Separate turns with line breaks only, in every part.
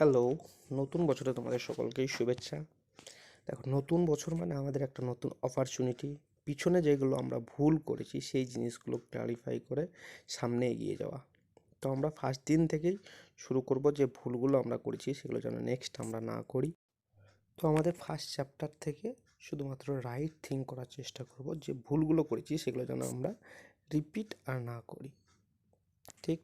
Hello, নতুন বছরে তোমাদের সকলকেই শুভেচ্ছা। দেখো, নতুন বছর মানে আমাদের একটা নতুন অপরচুনিটি। পিছনে যেগুলো আমরা ভুল করেছি সেই জিনিসগুলো ক্লারিফাই করে সামনে এগিয়ে যাওয়া। তো আমরা ফার্স্ট দিন থেকেই শুরু করব যে ভুলগুলো আমরা করেছি সেগুলো যেন নেক্সট আমরা না করি। তো আমাদের ফার্স্ট চ্যাপ্টার থেকে শুধুমাত্র রাইট থিঙ্ক করার চেষ্টা করব, যে ভুলগুলো করেছি সেগুলো যেন আমরা রিপিট আর না করি। ঠিক?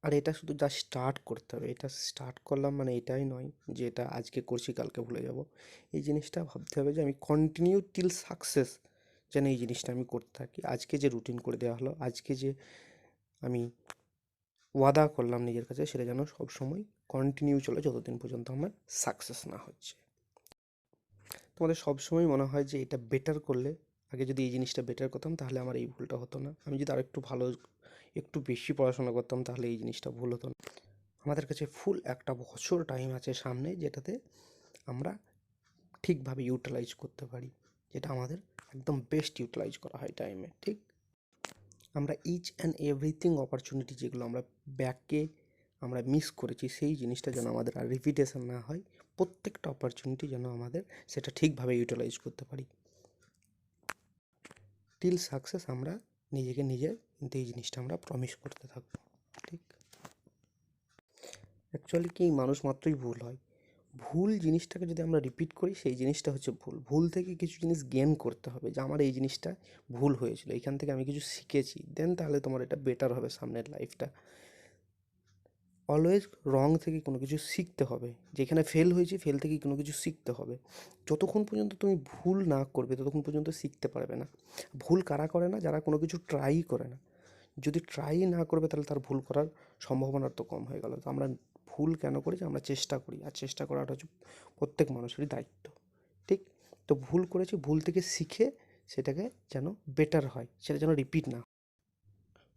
আর এটা শুধু যা স্টার্ট করতে হবে, এটা স্টার্ট করলাম মানে এটাই নয় যে এটা আজকে করছি কালকে ভুলে যাব। এই জিনিসটা ভাবতে হবে যে আমি কন্টিনিউ টিল সাকসেস যেন এই জিনিসটা আমি করতে থাকি। আজকে যে রুটিন করে দেওয়া হলো, আজকে যে আমি ওয়াদা করলাম নিজের কাছে, সেটা যেন সবসময় কন্টিনিউ চলে যতদিন পর্যন্ত আমার সাকসেস না হচ্ছে। তোমাদের সবসময় মনে হয় যে এটা বেটার করলে, আগে যদি এই জিনিসটা বেটার করতাম তাহলে আমার এই ভুলটা হতো না, আমি যদি আরেকটু ভালো একটু বেশি পড়াশোনা করতাম তাহলে এই জিনিসটা ভুল হতো না। আমাদের কাছে ফুল একটা বছর টাইম আছে সামনে, যেটাতে আমরা ঠিকভাবে ইউটিলাইজ করতে পারি, যেটা আমাদের একদম বেস্ট ইউটিলাইজ করা হয় টাইমে। ঠিক? আমরা ইচ অ্যান্ড এভরিথিং অপরচুনিটি যেগুলো আমরা ব্যাকে আমরা মিস করেছি, সেই জিনিসটা যেন আমাদের আর রিপিটেশন না হয়। প্রত্যেকটা অপরচুনিটি যেন আমাদের সেটা ঠিকভাবে ইউটিলাইজ করতে পারি। টিল সাকসেস আমরা নিজেকে নিজের কিন্তু এই জিনিসটা আমরা প্রমিস করতে থাকবো। ঠিক? অ্যাকচুয়ালি কি, মানুষ মাত্রই ভুল হয়। ভুল জিনিসটাকে যদি আমরা রিপিট করি, সেই জিনিসটা হচ্ছে ভুল। ভুল থেকে কিছু জিনিস গেন করতে হবে, যে আমার এই জিনিসটা ভুল হয়েছিল, এখান থেকে আমি কিছু শিখেছি, দেন তাহলে তোমার এটা বেটার হবে সামনের লাইফটা। অলওয়েজ রং থেকে কোনো কিছু শিখতে হবে, যেখানে ফেল হয়েছি ফেল থেকে কোনো কিছু শিখতে হবে। যতক্ষণ পর্যন্ত তুমি ভুল না করবে ততক্ষণ পর্যন্ত শিখতে পারবে না। ভুল কারা করে না? যারা কোনো কিছু ট্রাই করে না। যদি ট্রাই না করবে তাহলে তার ভুল করার সম্ভাবনা তো কম হয়ে গেল। তো আমরা ভুল কেন করি? যে আমরা চেষ্টা করি, আর চেষ্টা করাটা হচ্ছে প্রত্যেক মানুষেরই দায়িত্ব। ঠিক? তো ভুল করেছি, ভুল থেকে শিখে সেটাকে যেন বেটার হয়, সেটা যেন রিপিট না।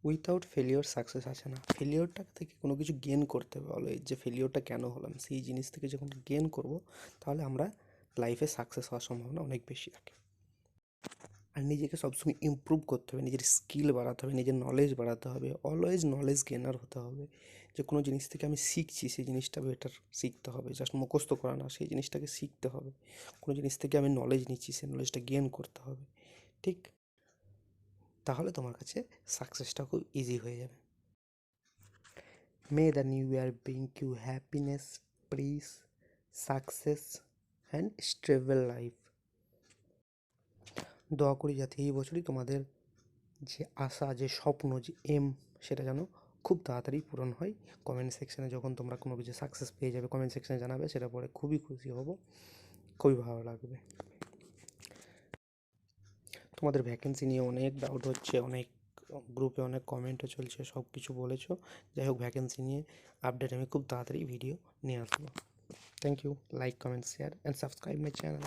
উইথাউট ফেলিওর সাকসেস আসে না। ফেলিওরটা থেকে কোনো কিছু গেন করতে হবে অলওয়েজ, যে ফেলিওরটা কেন হলাম সেই জিনিস থেকে যখন গেন করব, তাহলে আমরা লাইফে সাকসেস হওয়ার সম্ভাবনা অনেক বেশি থাকে। আর নিজেকে সবসময় ইমপ্রুভ করতে হবে, নিজের স্কিল বাড়াতে হবে, নিজের নলেজ বাড়াতে হবে, অলওয়েজ নলেজ গেনার হতে হবে। যে কোনো জিনিস থেকে আমি শিখছি সেই জিনিসটা বেটার শিখতে হবে, জাস্ট মুখস্থ করা না, সেই জিনিসটাকে শিখতে হবে। কোনো জিনিস থেকে আমি নলেজ নিচ্ছি, সেই নলেজটা গেন করতে হবে। ঠিক? তাহলে তোমার কাছে সাকসেসটা খুব ইজি হয়ে যাবে। May the new year bring you happiness, peace, success and stable life. দোয়া করি যাতে এই বছরই তোমাদের যে আশা, যে স্বপ্ন, যে এম, সেটা যেন খুব তাড়াতাড়ি পূরণ হয়। কমেন্ট সেকশানে যখন তোমরা কোনো কিছু সাকসেস পেয়ে যাবে, কমেন্ট সেকশানে জানাবে, সেটা পরে খুবই খুশি হব, খুবই ভালো লাগবে। তোমাদের ভ্যাকেন্সি নিয়ে অনেক ডাউট হচ্ছে, অনেক গ্রুপে অনেক কমেন্টও চলছে, সব কিছু বলেছো। যাই হোক, ভ্যাকেন্সি নিয়ে আপডেট আমি খুব তাড়াতাড়ি ভিডিও নিয়ে আসবো। Thank you. Like, comment, share and subscribe my channel.